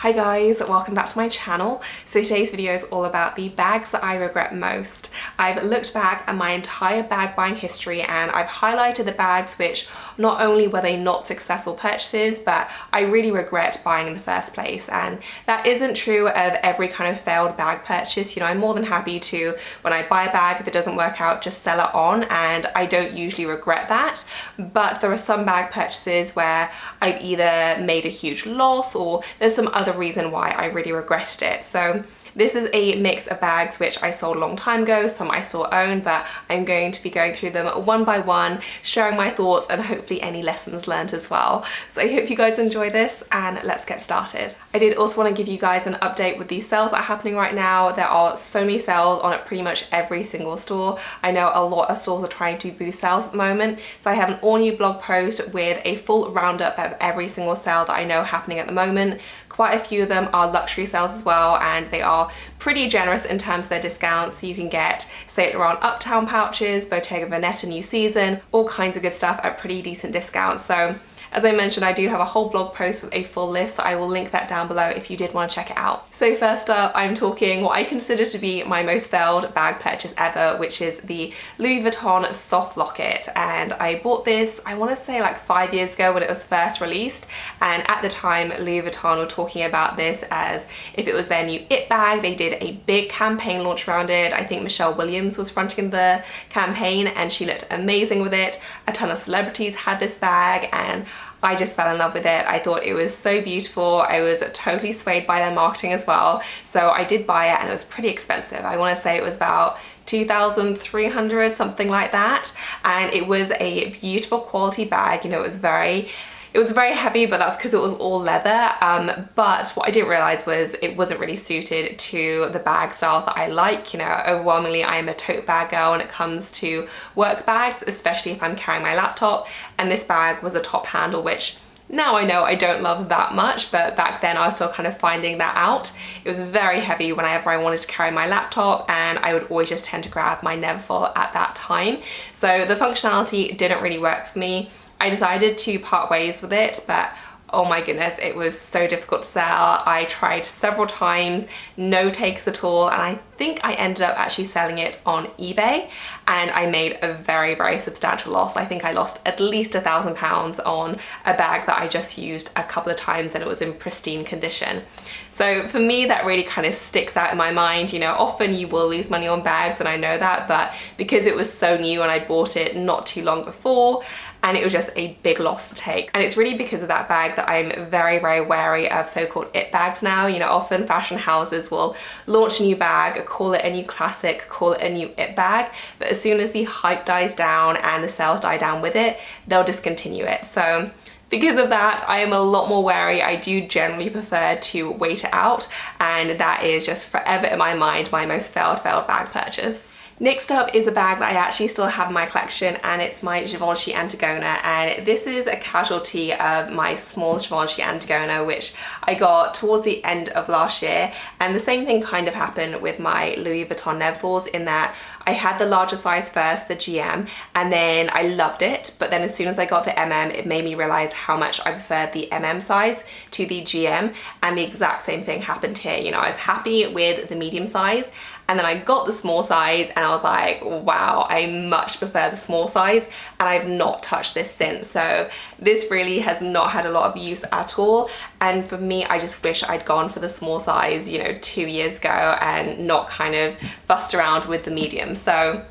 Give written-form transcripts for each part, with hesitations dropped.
Hi guys, welcome back to my channel. So today's video is all about the bags that I regret most. I've looked back at my entire bag buying history and I've highlighted the bags which not only were they not successful purchases, but I really regret buying in the first place. And that isn't true of every kind of failed bag purchase. You know, I'm more than happy to, when I buy a bag, if it doesn't work out, just sell it on, and I don't usually regret that. But there are some bag purchases where I've either made a huge loss or there's some other reason why I really regretted it. So this is a mix of bags which I sold a long time ago, some I still own, but I'm going to be going through them one by one, sharing my thoughts and hopefully any lessons learned as well. So I hope you guys enjoy this and let's get started. I did also want to give you guys an update with these sales that are happening right now. There are so many sales on pretty much every single store. I know a lot of stores are trying to boost sales at the moment, so I have an all new blog post with a full roundup of every single sale that I know happening at the moment. Quite a few of them are luxury sales as well, and they are pretty generous in terms of their discounts. So you can get Saint Laurent Uptown pouches, Bottega Veneta New Season, all kinds of good stuff at pretty decent discounts. So as I mentioned, I do have a whole blog post with a full list, so I will link that down below if you did want to check it out. So first up, I'm talking what I consider to be my most failed bag purchase ever, which is the Louis Vuitton soft locket. And I bought this, I want to say like 5 years ago when it was first released. And at the time, Louis Vuitton were talking about this as if it was their new it bag. They did a big campaign launch around it. I think Michelle Williams was fronting the campaign and she looked amazing with it. A ton of celebrities had this bag and I just fell in love with it. I thought it was so beautiful. I was totally swayed by their marketing as well. So I did buy it and it was pretty expensive. I want to say it was about 2,300, something like that. And it was a beautiful quality bag. You know, it was very heavy, but that's because it was all leather. But what I didn't realize was it wasn't really suited to the bag styles that I like. You know, overwhelmingly I am a tote bag girl when it comes to work bags, especially if I'm carrying my laptop. And this bag was a top handle, which now I know I don't love that much, but back then I was still kind of finding that out. It was very heavy whenever I wanted to carry my laptop, and I would always just tend to grab my Neverfull at that time. So the functionality didn't really work for me. I decided to part ways with it, but oh my goodness, it was so difficult to sell. I tried several times, no takes at all, and I think I ended up actually selling it on eBay, and I made a very, very substantial loss. I think I lost at least £1,000 on a bag that I just used a couple of times and it was in pristine condition. So for me, that really kind of sticks out in my mind. You know, often you will lose money on bags and I know that, but because it was so new and I bought it not too long before, and it was just a big loss to take. And it's really because of that bag that I'm very, very wary of so-called it bags now. You know, often fashion houses will launch a new bag, call it a new classic, call it a new it bag, but as soon as the hype dies down and the sales die down with it, they'll discontinue it. So because of that, I am a lot more wary. I do generally prefer to wait it out, and that is just forever in my mind my most failed bag purchase. Next up is a bag that I actually still have in my collection, and it's my Givenchy Antigona, and this is a casualty of my small Givenchy Antigona which I got towards the end of last year. And the same thing kind of happened with my Louis Vuitton Neverfulls, in that I had the larger size first, the GM, and then I loved it, but then as soon as I got the MM, it made me realize how much I preferred the MM size to the GM, and the exact same thing happened here. You know, I was happy with the medium size, and then I got the small size and I was like, wow, I much prefer the small size, and I've not touched this since. So this really has not had a lot of use at all. And for me, I just wish I'd gone for the small size, you know, 2 years ago and not kind of fussed around with the medium. So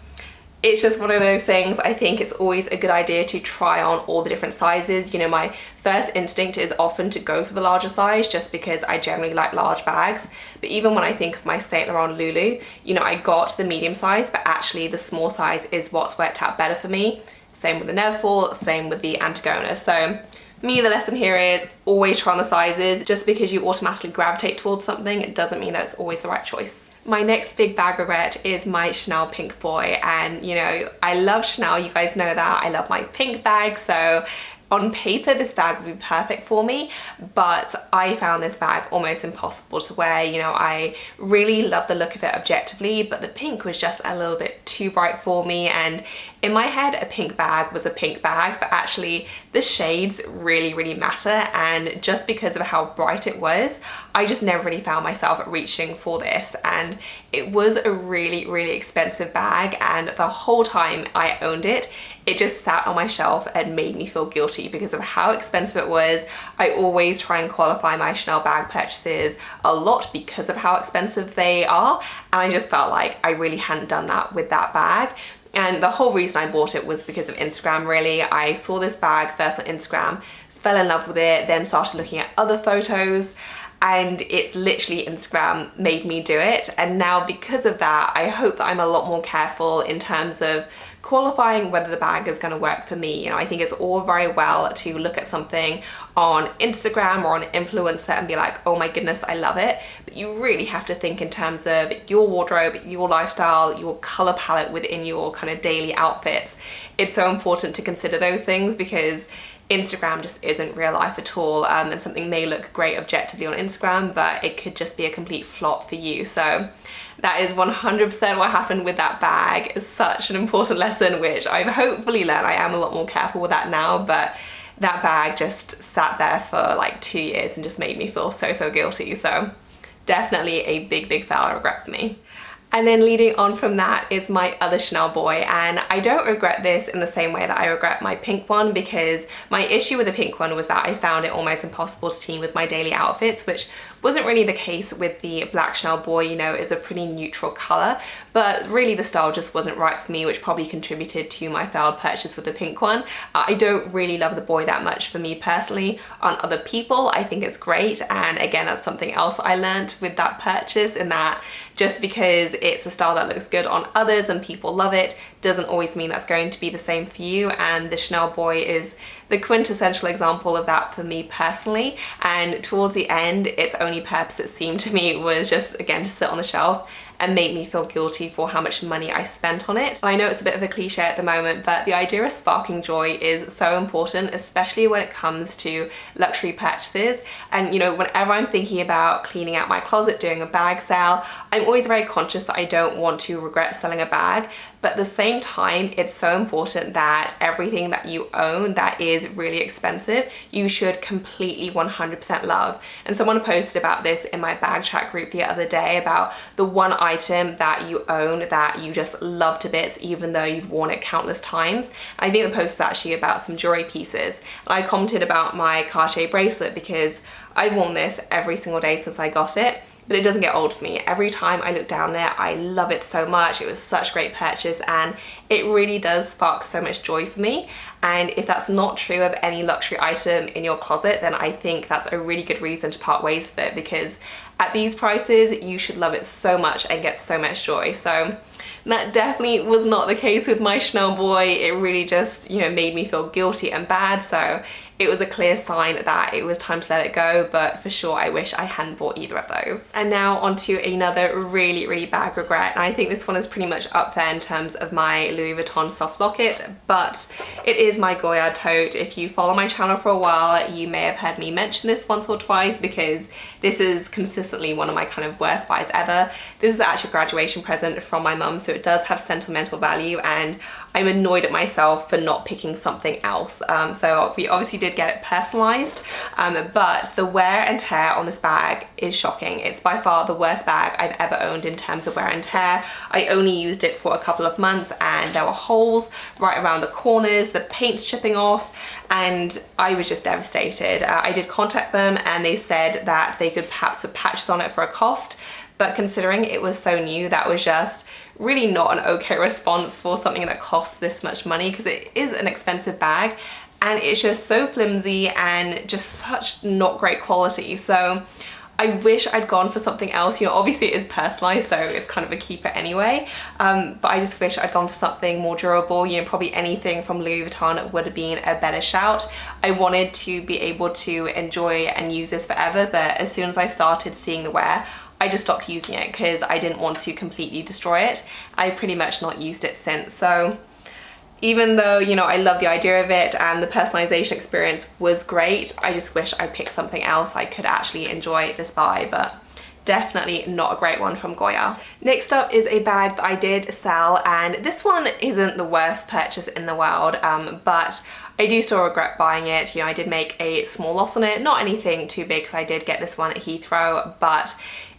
it's just one of those things. I think it's always a good idea to try on all the different sizes. You know, my first instinct is often to go for the larger size just because I generally like large bags. But even when I think of my Saint Laurent Lulu, you know, I got the medium size, but actually the small size is what's worked out better for me. Same with the Neverfull, same with the Antigona. So me, the lesson here is always try on the sizes. Just because you automatically gravitate towards something, it doesn't mean that it's always the right choice. My next big bag regret is my Chanel Pink Boy, and you know, I love Chanel, you guys know that. I love my pink bag, so on paper this bag would be perfect for me, but I found this bag almost impossible to wear. You know, I really love the look of it objectively, but the pink was just a little bit too bright for me, and in my head a pink bag was a pink bag, but actually the shades really matter, and just because of how bright it was, I just never really found myself reaching for this. And it was a really expensive bag, and the whole time I owned it, it just sat on my shelf and made me feel guilty because of how expensive it was. I always try and qualify my Chanel bag purchases a lot because of how expensive they are, and I just felt like I really hadn't done that with that bag. And the whole reason I bought it was because of Instagram, really. I saw this bag first on Instagram, fell in love with it, then started looking at other photos, and it's literally Instagram made me do it. And now because of that, I hope that I'm a lot more careful in terms of qualifying whether the bag is going to work for me. You know, I think it's all very well to look at something on Instagram or on an influencer and be like, oh my goodness, I love it, but you really have to think in terms of your wardrobe, your lifestyle, your color palette within your kind of daily outfits. It's so important to consider those things because Instagram just isn't real life at all, and something may look great objectively on Instagram, but it could just be a complete flop for you. So that is 100% what happened with that bag. It's such an important lesson, which I've hopefully learned. I am a lot more careful with that now, but that bag just sat there for like 2 years and just made me feel so guilty. So definitely a big fail and regret for me. And then leading on from that is my other Chanel boy, and I don't regret this in the same way that I regret my pink one, because my issue with the pink one was that I found it almost impossible to team with my daily outfits, which wasn't really the case with the black Chanel boy. You know, it's a pretty neutral color, but really the style just wasn't right for me, which probably contributed to my failed purchase with the pink one. I don't really love the boy that much for me personally. On other people, I think it's great, and again, that's something else I learned with that purchase, in that just because it's a style that looks good on others and people love it doesn't always mean that's going to be the same for you, and the Chanel boy is the quintessential example of that for me personally. And towards the end, its only purpose, it seemed to me, was just again to sit on the shelf and make me feel guilty for how much money I spent on it. And I know it's a bit of a cliche at the moment, but the idea of sparking joy is so important, especially when it comes to luxury purchases. And you know, whenever I'm thinking about cleaning out my closet, doing a bag sale, I'm always very conscious that I don't want to regret selling a bag. But at the same time, it's so important that everything that you own that is really expensive, you should completely 100% love. And someone posted about this in my bag chat group the other day, about the one item that you own that you just love to bits even though you've worn it countless times. I think the post is actually about some jewelry pieces, and I commented about my Cartier bracelet because I've worn this every single day since I got it, but it doesn't get old for me. Every time I look down there, I love it so much. It was such a great purchase, and it really does spark so much joy for me. And if that's not true of any luxury item in your closet, then I think that's a really good reason to part ways with it, because at these prices, you should love it so much and get so much joy. So that definitely was not the case with my Chanel boy. It really just, you know, made me feel guilty and bad. So it was a clear sign that it was time to let it go, but for sure I wish I hadn't bought either of those. And now onto another really bad regret, and I think this one is pretty much up there in terms of my Louis Vuitton soft locket, but it is my Goyard tote. If you follow my channel for a while, you may have heard me mention this once or twice, because this is consistently one of my kind of worst buys ever. This is actually a graduation present from my mum, so it does have sentimental value, and I'm annoyed at myself for not picking something else. So we obviously did get it personalized, but the wear and tear on this bag is shocking. It's by far the worst bag I've ever owned in terms of wear and tear. I only used it for a couple of months, and there were holes right around the corners, the paint's chipping off, and I was just devastated. I did contact them, and they said that they could perhaps put patches on it for a cost, but considering it was so new, that was just really not an okay response for something that costs this much money, because it is an expensive bag and it's just so flimsy and just such not great quality. So I wish I'd gone for something else. You know, obviously it is personalized, so it's kind of a keeper anyway, but I just wish I'd gone for something more durable. You know, probably anything from Louis Vuitton would have been a better shout. I wanted to be able to enjoy and use this forever, but as soon as I started seeing the wear, I just stopped using it because I didn't want to completely destroy it. I pretty much not used it since. So Even though, you know, I love the idea of it and the personalization experience was great, I just wish I picked something else I could actually enjoy this buy, but definitely not a great one from Goyard. Next up is a bag that I did sell, and this one isn't the worst purchase in the world, but I do still regret buying it. You know, I did make a small loss on it, not anything too big because I did get this one at Heathrow, but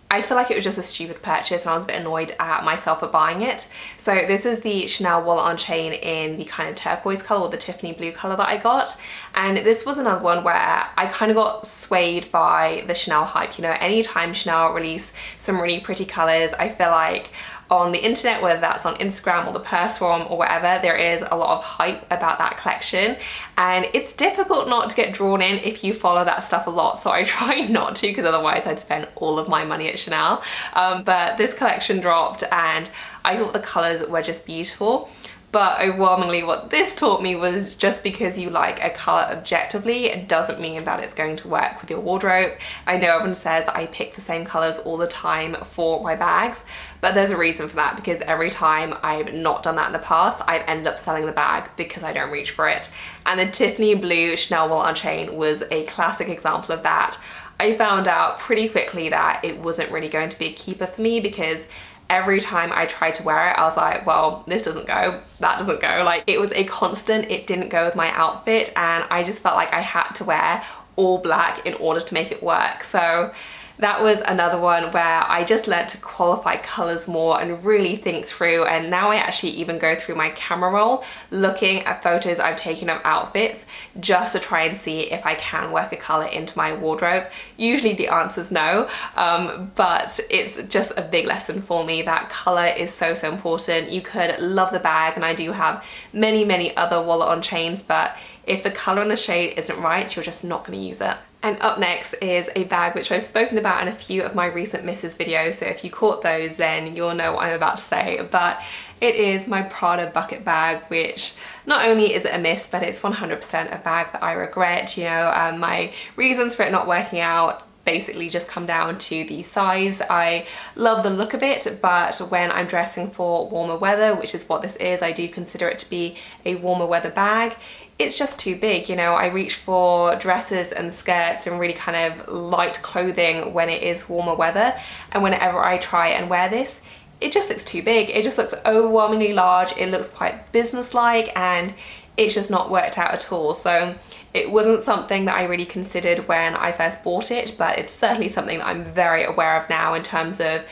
I feel like it was just a stupid purchase and I was a bit annoyed at myself for buying it. So this is the Chanel wallet on chain in the kind of turquoise color, or the Tiffany blue color that I got. And this was another one where I kind of got swayed by the Chanel hype. You know, anytime Chanel release some really pretty colors, I feel like on the internet, whether that's on Instagram or the purse forum or whatever, there is a lot of hype about that collection, and it's difficult not to get drawn in if you follow that stuff a lot. So I try not to, because otherwise I'd spend all of my money at Chanel. But this collection dropped and I thought the colors were just beautiful. But overwhelmingly what this taught me was just because you like a colour objectively, it doesn't mean that it's going to work with your wardrobe. I know everyone says that I pick the same colours all the time for my bags, but there's a reason for that, because every time I've not done that in the past, I've ended up selling the bag because I don't reach for it. And the Tiffany blue Chanel wallet on chain was a classic example of that. I found out pretty quickly that it wasn't really going to be a keeper for me, because every time I tried to wear it, I was like, well, this doesn't go, that doesn't go. Like, it was a constant, it didn't go with my outfit, and I just felt like I had to wear all black in order to make it work. So that was another one where I just learned to qualify colors more and really think through, and now I actually even go through my camera roll looking at photos I've taken of outfits just to try and see if I can work a color into my wardrobe. Usually the answer is no, but it's just a big lesson for me that color is so important. You could love the bag, and I do have many other wallet on chains, but if the color and the shade isn't right, you're just not going to use it. And up next is a bag which I've spoken about in a few of my recent misses videos, so if you caught those then you'll know what I'm about to say, but it is my Prada bucket bag, which not only is it a miss, but it's 100% a bag that I regret. You know, my reasons for it not working out basically just come down to the size. I love the look of it, but when I'm dressing for warmer weather, which is what this is, I do consider it to be a warmer weather bag, it's just too big. You know, I reach for dresses and skirts and really kind of light clothing when it is warmer weather, and whenever I try and wear this, it just looks too big. It just looks overwhelmingly large, it looks quite business-like, and it's just not worked out at all. So it wasn't something that I really considered when I first bought it, but it's certainly something that I'm very aware of now in terms of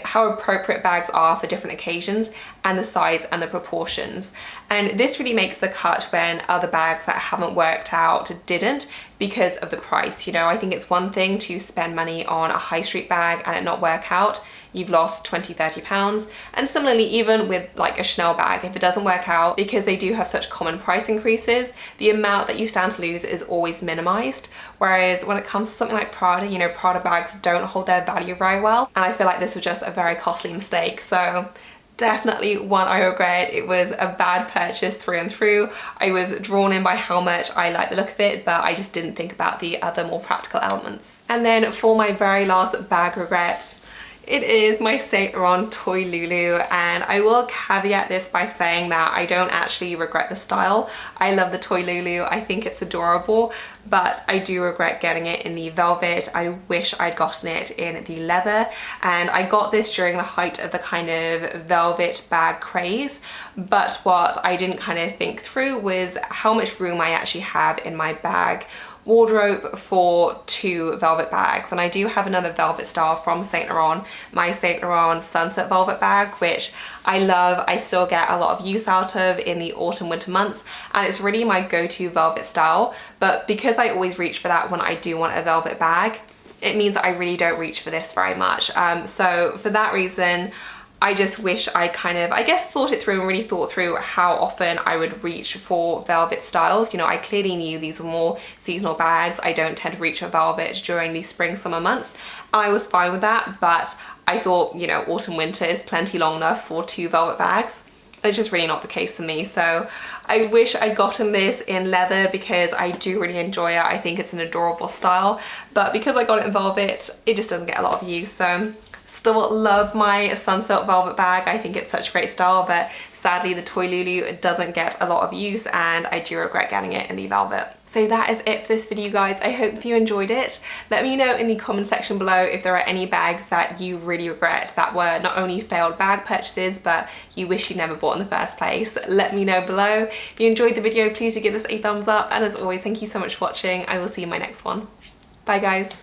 how appropriate bags are for different occasions, and the size and the proportions. And this really makes the cut when other bags that haven't worked out didn't, because of the price. You know, I think it's one thing to spend money on a high street bag and it not work out. You've lost 20-30 pounds. And similarly, even with like a Chanel bag, if it doesn't work out, because they do have such common price increases, the amount that you stand to lose is always minimized. Whereas when it comes to something like Prada, you know, Prada bags don't hold their value very well, and I feel like this was just a very costly mistake. So definitely one I regret. It was a bad purchase through and through. I was drawn in by how much I like the look of it, but I just didn't think about the other more practical elements. And then for my very last bag regret, it is my Saint Laurent Toy Lulu, and I will caveat this by saying that I don't actually regret the style. I love the Toy Lulu, I think it's adorable, but I do regret getting it in the velvet. I wish I'd gotten it in the leather, and I got this during the height of the kind of velvet bag craze, but what I didn't kind of think through was how much room I actually have in my bag wardrobe for 2 velvet bags. And I do have another velvet style from Saint Laurent, my Saint Laurent Sunset velvet bag, which I love. I still get a lot of use out of in the autumn winter months, and it's really my go-to velvet style. But because I always reach for that when I do want a velvet bag, it means that I really don't reach for this very much. So for that reason, I just wish I kind of, I guess, thought it through and really thought through how often I would reach for velvet styles. You know, I clearly knew these were more seasonal bags. I don't tend to reach for velvet during the spring, summer months. I was fine with that, but I thought, you know, autumn, winter is plenty long enough for 2 velvet bags. It's just really not the case for me. So I wish I'd gotten this in leather because I do really enjoy it. I think it's an adorable style, but because I got it in velvet, it just doesn't get a lot of use. So Still love my Sunsilk velvet bag. I think it's such a great style, but sadly the Toy Lulu doesn't get a lot of use and I do regret getting it in the velvet. So that is it for this video, guys. I hope you enjoyed it. Let me know in the comment section below if there are any bags that you really regret that were not only failed bag purchases, but you wish you never bought in the first place. Let me know below. If you enjoyed the video, please do give this a thumbs up. And as always, thank you so much for watching. I will see you in my next one. Bye, guys.